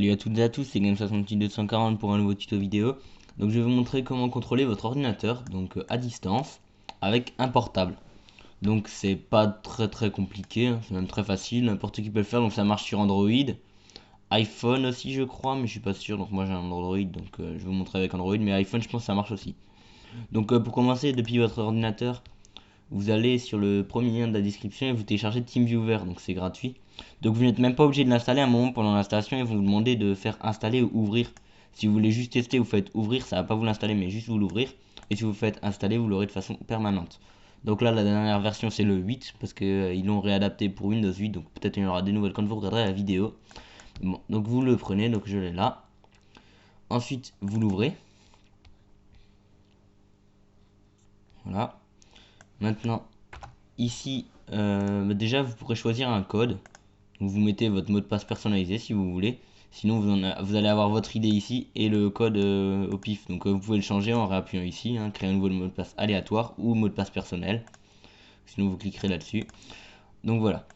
Salut à toutes et à tous, c'est Game68240 pour un nouveau tuto vidéo. Donc je vais vous montrer comment contrôler votre ordinateur à distance avec un portable. Donc c'est pas très compliqué, hein, c'est même très facile, n'importe qui peut le faire. Donc ça marche sur Android, iPhone aussi je crois, mais je suis pas sûr. Donc moi j'ai un Android, je vais vous montrer avec Android, mais iPhone je pense que ça marche aussi. Pour commencer, depuis votre ordinateur, vous allez sur le premier lien de la description et vous téléchargez TeamViewer, donc c'est gratuit. Donc vous n'êtes même pas obligé de l'installer. À un moment pendant l'installation, ils vont vous demander de faire installer ou ouvrir. Si vous voulez juste tester, vous faites ouvrir, ça va pas vous l'installer mais juste vous l'ouvrir. Et si vous faites installer, vous l'aurez de façon permanente. Donc là la dernière version c'est le 8 parce que ils l'ont réadapté pour Windows 8, donc peut-être il y en aura des nouvelles quand vous regarderez la vidéo. Bon, donc vous le prenez, donc je l'ai là. Ensuite vous l'ouvrez. Voilà. Maintenant ici, déjà vous pourrez choisir un code. Vous mettez votre mot de passe personnalisé si vous voulez. Sinon vous allez avoir votre ID ici et le code au pif. Vous pouvez le changer en réappuyant ici, hein, créer un nouveau mot de passe aléatoire ou mot de passe personnel. Sinon vous cliquerez là-dessus. Donc voilà.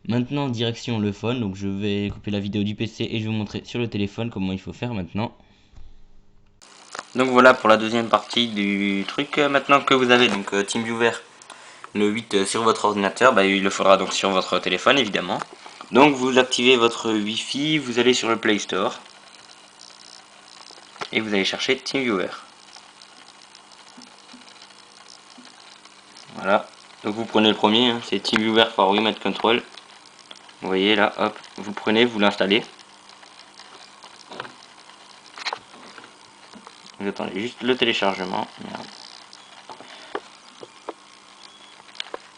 Maintenant direction le phone. Donc je vais couper la vidéo du PC et je vais vous montrer sur le téléphone comment il faut faire maintenant. Donc voilà pour la deuxième partie du truc. Maintenant que vous avez TeamViewer le 8 sur votre ordinateur, il le faudra donc sur votre téléphone évidemment. Donc vous activez votre Wi-Fi, vous allez sur le Play Store et vous allez chercher TeamViewer. Voilà, donc vous prenez le premier, hein, c'est TeamViewer for Remote Control. Vous voyez là, hop, vous prenez, vous l'installez. Vous attendez juste le téléchargement. Merde.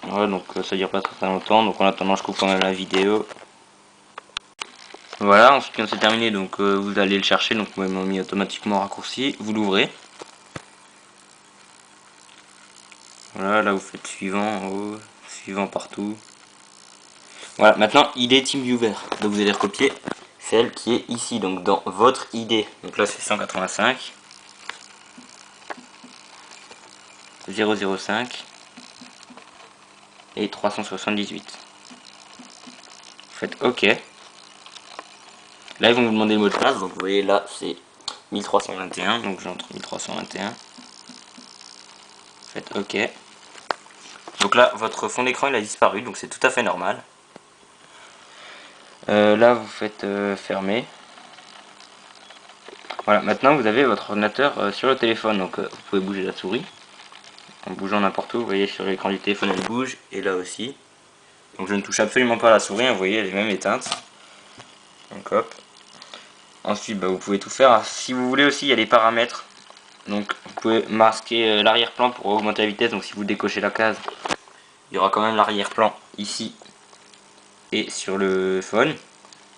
Voilà, donc ça dure pas très longtemps, donc en attendant je coupe quand même la vidéo. Voilà, ensuite quand c'est terminé, vous allez le chercher, donc vous m'avez mis automatiquement raccourci, vous l'ouvrez. Voilà, là vous faites suivant en haut, suivant partout. Voilà, maintenant ID TeamViewer. Donc vous allez recopier celle qui est ici, donc dans votre ID. Donc là c'est 185 005 et 378. Vous faites OK. Là ils vont vous demander le mot de passe, donc vous voyez là c'est 1321, donc j'entre 1321. Faites OK. Donc là votre fond d'écran il a disparu, donc c'est tout à fait normal. Là vous faites fermer. Voilà, maintenant vous avez votre ordinateur sur le téléphone, donc vous pouvez bouger la souris en bougeant n'importe où. Vous voyez sur l'écran du téléphone elle bouge et là aussi. Donc je ne touche absolument pas à la souris, vous voyez elle est même éteinte. Donc hop. Ensuite vous pouvez tout faire. Si vous voulez aussi il y a des paramètres. Donc vous pouvez masquer l'arrière-plan pour augmenter la vitesse. Donc si vous décochez la case, il y aura quand même l'arrière-plan ici et sur le phone.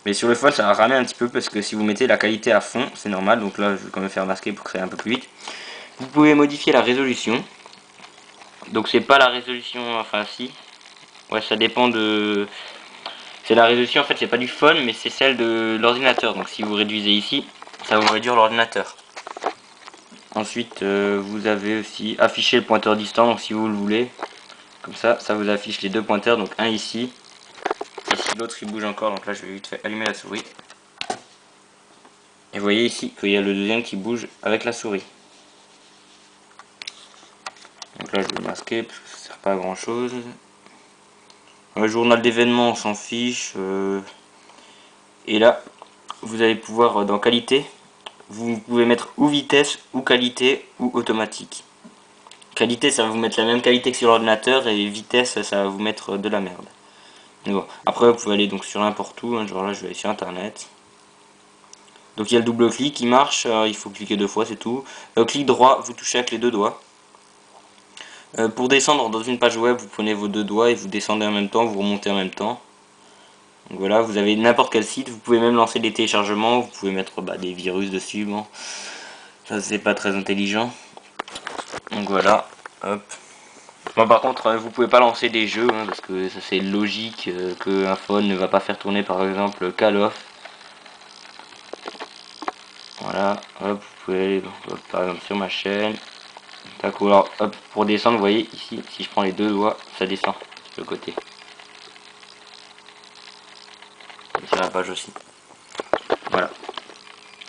Mais sur le phone ça va ramer un petit peu parce que si vous mettez la qualité à fond, c'est normal. Donc là je vais quand même faire masquer pour que ça aille un peu plus vite. Vous pouvez modifier la résolution. Donc c'est pas la résolution, enfin si. Ouais, ça dépend de... C'est la résolution en fait, c'est pas du phone mais c'est celle de l'ordinateur. Donc si vous réduisez ici, ça va vous réduire l'ordinateur. Ensuite vous avez aussi affiché le pointeur distant, donc si vous le voulez. Comme ça vous affiche les deux pointeurs, donc un ici. Et si l'autre il bouge encore, donc là je vais vite fait allumer la souris. Et vous voyez ici qu'il y a le deuxième qui bouge avec la souris. Donc là je vais masquer parce que ça sert pas à grand chose. Le journal d'événements on s'en fiche. Et là vous allez pouvoir dans qualité, vous pouvez mettre ou vitesse ou qualité ou automatique. Qualité ça va vous mettre la même qualité que sur l'ordinateur et vitesse ça va vous mettre de la merde. Mais bon. Après vous pouvez aller donc sur n'importe où, hein, genre là je vais aller sur internet. Donc il y a le double clic qui marche, il faut cliquer 2 fois c'est tout. Clic droit, vous touchez avec les deux doigts. Pour descendre dans une page web, vous prenez vos deux doigts et vous descendez en même temps, vous remontez en même temps. Donc voilà, vous avez n'importe quel site, vous pouvez même lancer des téléchargements, vous pouvez mettre des virus dessus, bon. Ça c'est pas très intelligent. Donc voilà, hop. Bon par contre, vous pouvez pas lancer des jeux, hein, parce que ça c'est logique qu'un phone ne va pas faire tourner par exemple Call of. Voilà, hop, vous pouvez aller par exemple sur ma chaîne. D'accord, alors hop, pour descendre, vous voyez ici, si je prends les deux doigts, ça descend de l'autre côté. Et sur la page aussi. Voilà.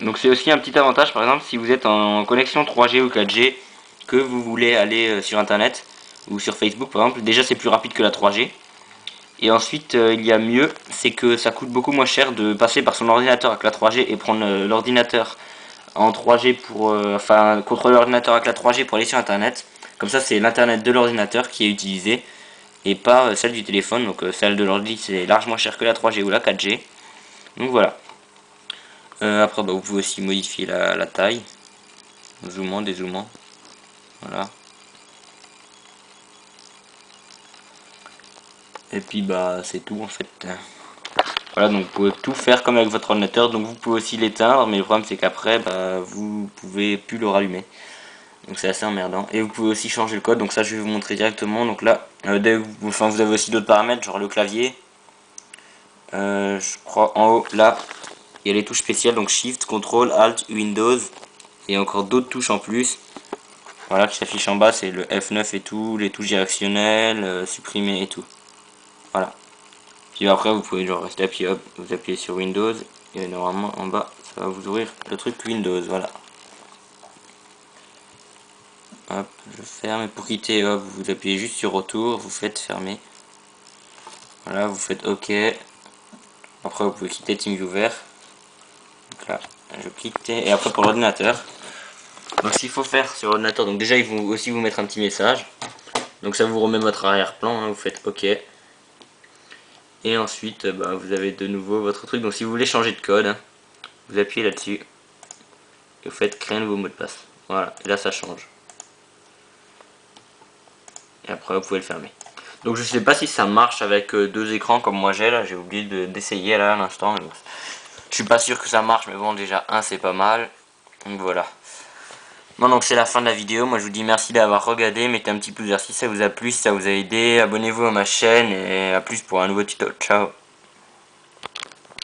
Donc c'est aussi un petit avantage, par exemple, si vous êtes en connexion 3G ou 4G, que vous voulez aller sur internet ou sur Facebook par exemple, déjà c'est plus rapide que la 3G. Et ensuite il y a mieux, c'est que ça coûte beaucoup moins cher de passer par son ordinateur avec la 3G et prendre l'ordinateur en 3G pour enfin contrôler l'ordinateur avec la 3G pour aller sur internet. Comme ça c'est l'internet de l'ordinateur qui est utilisé et pas celle du téléphone. Donc celle de l'ordi c'est largement cher que la 3G ou la 4G. Donc voilà. Après bah, vous pouvez aussi modifier la taille, zoomant, dézoomant. Voilà. Et puis bah c'est tout en fait. Voilà, donc vous pouvez tout faire comme avec votre ordinateur. Donc vous pouvez aussi l'éteindre, mais le problème c'est qu'après bah, vous pouvez plus le rallumer. Donc c'est assez emmerdant. Et vous pouvez aussi changer le code. Donc ça je vais vous montrer directement. Donc là, vous avez aussi d'autres paramètres, genre le clavier. Je crois en haut là, il y a les touches spéciales, donc Shift, Ctrl, Alt, Windows. Et encore d'autres touches en plus. Voilà, qui s'affichent en bas, c'est le F9 et tout, les touches directionnelles, supprimer et tout. Voilà. Puis après vous pouvez genre rester appuyé, hop, vous appuyez sur Windows et normalement en bas ça va vous ouvrir le truc Windows, voilà. Hop, je ferme et pour quitter, hop, vous appuyez juste sur retour, vous faites fermer. Voilà, vous faites OK. Après vous pouvez quitter TeamViewer. Donc là, je quitte et après pour l'ordinateur. Donc ce qu'il faut faire sur l'ordinateur, donc déjà ils vont aussi vous mettre un petit message. Donc ça vous remet votre arrière-plan, hein, vous faites OK. Et ensuite, bah, vous avez de nouveau votre truc. Donc si vous voulez changer de code, hein, vous appuyez là-dessus. Et vous faites créer un nouveau mot de passe. Voilà, et là ça change. Et après vous pouvez le fermer. Donc je sais pas si ça marche avec deux écrans comme moi j'ai là. J'ai oublié d'essayer là à l'instant. Je suis pas sûr que ça marche, mais bon déjà un c'est pas mal. Donc voilà. Bon donc c'est la fin de la vidéo. Moi je vous dis merci d'avoir regardé. Mettez un petit pouce vert si ça vous a plu, si ça vous a aidé. Abonnez-vous à ma chaîne et à plus pour un nouveau tuto. Ciao.